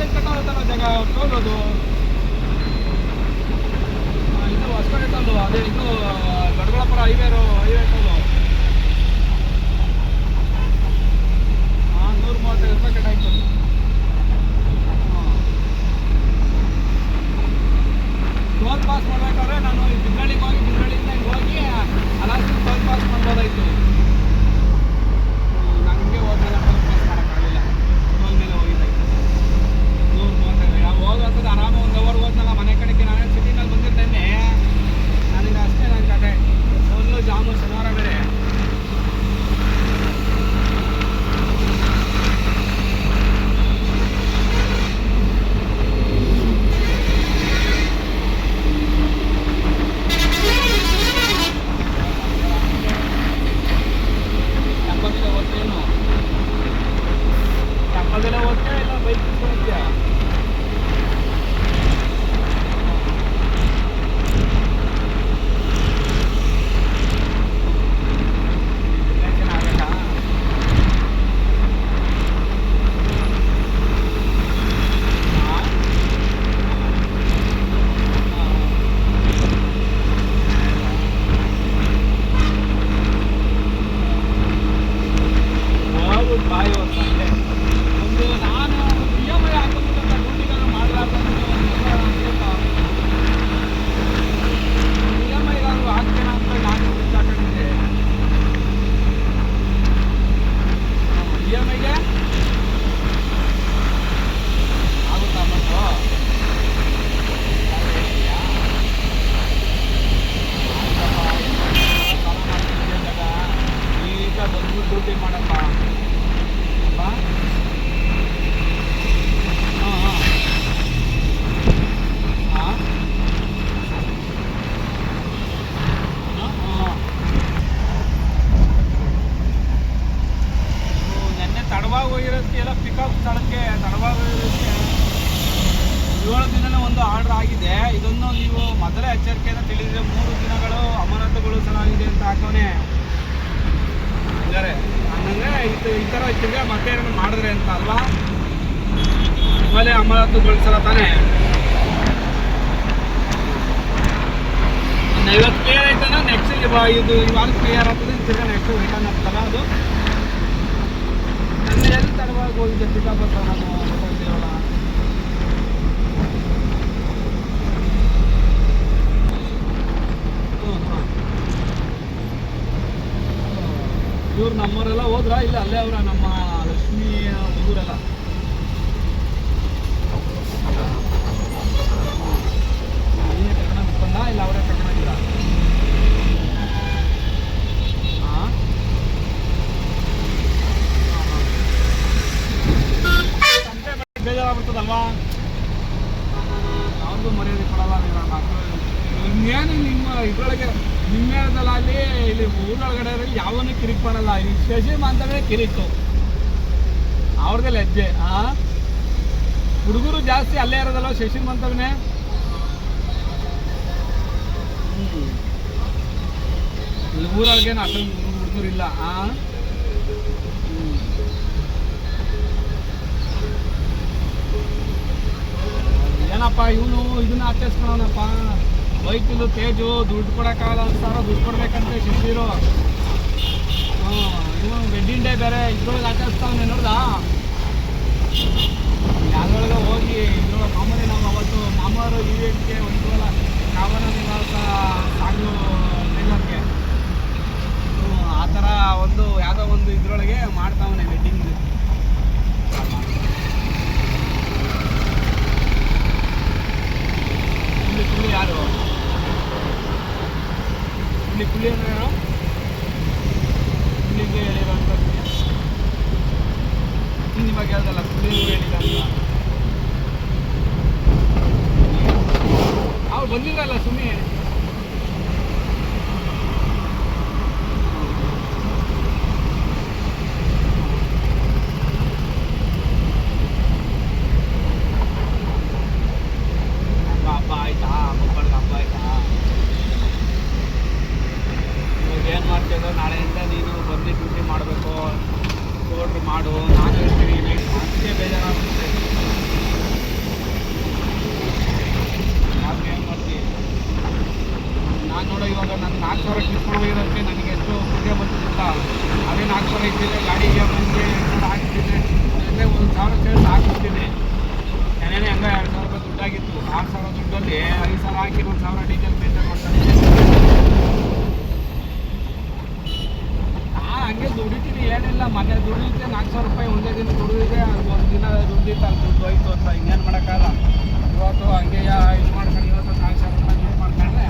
ತಗೊಳ್ತಾರ ಜಾಗ ತೋಲೋದು ಇದು ಹೊಸಕಡೆ ತಂದು ಅದೇ ಇದು ದೊಡ್ಡಬಳ್ಳಾಪುರ ಹೈವೇ ಟೋಲು 135 ರೂಪಾಯಿ ಕಟ್ಟಾಯ್ತು. ಟೋಲ್ ಪಾಸ್ ಮಾಡ್ಬೇಕಾದ್ರೆ ನಾನು ಬಿದ್ರಳ್ಳಿಗೆ ಹೋಗಿ ಬಿದ್ರಳ್ಳಿಯಿಂದ ಹಿಂಗೆ ಹೋಗಿ ಅಲಾಸಿ ಟೋಲ್ ಪಾಸ್ ಮಾಡ್ಬೋದಾಯ್ತು. ನನಗೆ ಹೋದ್ಮೇಲೆ ಟೋಲ್ ಪಾಸ್ ಮಾಡೋಕ್ಕಾಗಲಿಲ್ಲ. ಟೋಲ್ ಮೇಲೆ ಹೋಗಿದ್ದಾಯ್ತು 135. ಯಾವ ಹೋಗೋದು ಆರಾಮ 1 ಅವರ್ ಹೋದ್ನಲ್ಲ ಮನೆ ಕಡೆಗೆ. ನಾನೇ ಸಿಟಿನಲ್ಲಿ ಬಂದಿರ್ತೇನೆ, ನನಗೆ ಅಷ್ಟೇ ನನ್ನ ಕತೆ. ಫುಲ್ಲು ಜಾಮು, ಶನಿವಾರ ಬೇರೆ. ಟೆಂಪಲ್ದಲ್ಲೇ ಹೋಗ್ತೀಯಾ ಇಲ್ಲ ಬೈಕ್ ಹೋಗ್ತೀಯಾ? ಹೋಗಿರೋದಕ್ಕೆಲ್ಲ ಪಿಕಪ್ ಸ್ಥಳಕ್ಕೆ ತಡವಾಗಿರೋದಕ್ಕೆ 7 ದಿನನೇ ಒಂದು ಆರ್ಡರ್ ಆಗಿದೆ. ಇದನ್ನು ನೀವು ಮೊದಲೇ ಎಚ್ಚರಿಕೆಯನ್ನು ತಿಳಿದರೆ 3 ದಿನಗಳು ಅಮಾನತುಗೊಳಿಸಲಾಗಿದೆ ಅಂತ ಹಾಕೋನೆ ಇದ್ದಾರೆ. ಹಂಗಂದ್ರೆ ಈ ಥರ ತಿರ್ಗಾ ಮತ್ತೆ ಏನಾದ್ರು ಮಾಡಿದ್ರೆ ಅಂತ ಅಲ್ವಾ, ಆಮೇಲೆ ಅಮಾನತುಗೊಳಿಸಲ್ಲ ತಾನೇ. ಒಂದು 50 ಕ್ಲಿಯರ್ ಆಯ್ತಾನ ನೆಕ್ಸ್ಟ್ ಇದು ಇವಾಗ ಕ್ಲಿಯರ್ ಆಗ್ತದೆ, ತಿರ್ಗಾ ನೆಕ್ಸ್ಟ್ ರಿಟರ್ನ್ ಆಗ್ತಲ್ಲ. ಅದು ನನ್ನ ಎಲ್ಲಿ ತಡವಾಗಿ ಹೋಗಿದ್ದೆ ಪಿಕಪ್ ಅಂತ ನಾನು ಗೊತ್ತಾಗ್ತೀವಲ್ಲ. ಇವ್ರು ನಮ್ಮವರೆಲ್ಲ ಹೋದ್ರ ಇಲ್ಲ ಅಲ್ಲೇ ಅವರ ನಮ್ಮ ಲಕ್ಷ್ಮೀ ಊರೆಲ್ಲ ನೀನೇ ಕರ್ಕೊಂಡು ಬಂದ ಇಲ್ಲ ಅವರೇ ಕರ್ಕೊಂಡಿಲ್ಲ? ಬೇಜಾರಾಗ್ಬಿಡ್ತದಲ್ವಾ? ಯಾವುದು ಮರ್ಯಾದೆ ಕೊಡಲ್ಲ ಇನ್ನೇನು ನಿಮ್ಮ ಇದ್ರೊಳಗೆ ನಿಮ್ಮೇಳದಲ್ಲಿ ಇಲ್ಲಿ ಊರೊಳಗಡೆ ಯಾವನು ಕಿರಿಕ್ ಮಾಡಲ್ಲ. ಈ ಶಶಿ ಮಾಂತವೇ ಕಿರಿಕು, ಅವ್ರದ್ದೇ ಲಜ್ಜೆ. ಹುಡುಗರು ಜಾಸ್ತಿ ಅಲ್ಲೇ ಇರೋದಲ್ವ ಶಶಿ ಮಂತವನೇ. ಇಲ್ಲಿ ಊರೊಳಗೇನು ಅಷ್ಟೊಂದು ಹುಡುಗರಿಲ್ಲ. ಏನಪ್ಪ ಇವನು ಇದನ್ನ ಆಚರಿಸ್ಕೊಳೋನಪ್ಪ, ಬೈಕಿಂದು ತೇಜು ದುಡ್ಡು ಕೊಡೋಕ್ಕಾಗಲ್ಲ, 1 ಸಾವಿರ ದುಡ್ಡು ಕೊಡ್ಬೇಕಂತೆ ಶಿಶಿರು. ಇವನು ವೆಡ್ಡಿಂಗ್ ಡೇ ಬೇರೆ ಇದ್ರೊಳಗೆ ಆಚರಿಸ್ತಾವನೆ ನೋಡ್ದ. ಯಾವ್ದ್ರೊಳಗೆ ಹೋಗಿ ಇದ್ರೊಳಗೆ ಮಾಮೂಲಿ ನಾವು ಅವತ್ತು ಮಾಮೂರು ಈವೆಂಟ್ಗೆ ಒಂದ್ವಲ್ಲ ಕಾವನ ನಿವಾಸ ಸಾಗಲು ಟ್ರೈಲರ್ಗೆ ಆ ಥರ ಒಂದು ಯಾವುದೋ ಒಂದು ಇದ್ರೊಳಗೆ ಮಾಡ್ತಾವನೆ ವೆಡ್ಡಿಂಗ್. ಕುಳಿ ಯಾರು ಕುಳಿ ಅಂದ್ರೆ ಯಾರು? ಕುಳಿಗೆ ಹೇಳಿರೋಂಥ ನಿಮಗೆ ಹೇಳ್ದಲ್ಲ ಕುಳಿ ಹೇಳಿರಲ್ಲ. ಅವ್ರು ಬಂದಿದ್ರಲ್ಲ ಸುಮ್ಮನೆ ಹಬ್ಬ ಆಯ್ತಾ? ಮಕ್ಕಳಿಗೆ ಹಬ್ಬ ಆಯ್ತಾ? ಇವಾಗ ಏನು ಮಾಡ್ತಿದ್ದೋ ನಾಳೆಯಿಂದ ನೀನು ಬಂದು ಡ್ಯೂಟಿ ಮಾಡಬೇಕು, ಆರ್ಡ್ರ್ ಮಾಡು. ನಾನು ಹೇಳ್ತೀನಿ ನೈಟ್ ಅದಕ್ಕೆ ಬೇಜಾರಾಗುತ್ತೆ. ದುಡಿತೀನಿ. ನೆನೆನೇ ಹಂಗೆ 2,000 ರೂಪಾಯಿ ದುಡ್ಡಾಗಿತ್ತು. 6,000 ದುಡ್ಡಲ್ಲಿ 5,000 ಹಾಕಿ 1,000 ಡೀಸೆಲ್ ಮೇಂಟೈನ್ ಮಾಡ್ತಾನೆ. ಹಂಗೆ ದುಡಿತೀನಿ, ಏನಿಲ್ಲ. ಮನೆ ದುಡಿಯುತ್ತೆ 4,000 ರೂಪಾಯಿ ಒಂದೇ ದಿನ ದುಡಿದಿದೆ. ಅದು ಒಂದು ದಿನ ದುಡ್ಡಿತ್ತು, ಅಲ್ಲಿ ದುಡ್ಡು ಹೋಯ್ತು ಅಂತ ಇನ್ನೇನು ಮಾಡೋಕ್ಕಾಗಲ್ಲ. ಇವತ್ತು ಹಂಗೆ ಇದು ಮಾಡ್ಕೊಂಡು ಇವತ್ತು 4,000 ರೂಪಾಯಿ ದುಡ್ಡು ಮಾಡ್ಕೊಂಡ್ರೆ